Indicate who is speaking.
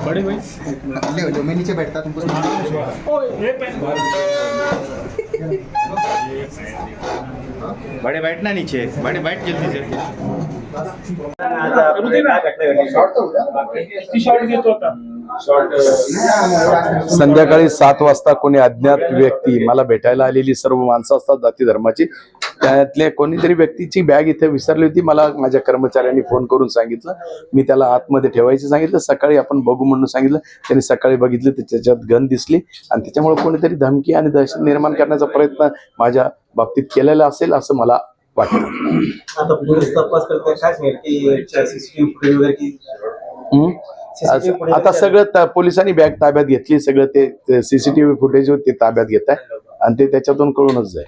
Speaker 1: बड़े भाई
Speaker 2: मैं नीचे बैठता तुमको
Speaker 3: बड़े बैठना नीचे, बड़े बैठ जल्दी से.
Speaker 4: संध्याकाळी 7 वाजता कोणी अज्ञात व्यक्ती मला भेटायला आलेली सर्व माणसं असतात जाती धर्माची, त्यातल्या कोणीतरी व्यक्तीची बॅग इथे विसरली होती. मला माझ्या कर्मचाऱ्यांनी फोन करून सांगितलं, मी त्याला आतमध्ये ठेवायचं सांगितलं. सकाळी आपण बघू म्हणून सांगितलं, त्यांनी सकाळी बघितलं तर त्याच्यात गन दिसली आणि त्याच्यामुळे कोणीतरी धमकी आणि दहशत निर्माण करण्याचा प्रयत्न माझ्या बाबतीत केलेला असेल असं मला वाटतं.
Speaker 2: आता पोलीस तपास करताय काय सांगेल की सीसीटीव्ही फुटेज वगैरे की
Speaker 4: आता सगळं पोलिसांनी बॅग ताब्यात घेतली, सगळं ते सीसीटीव्ही फुटेज ते ताब्यात घेत आहे आणि ते त्याच्यातून कळूनच जाईल.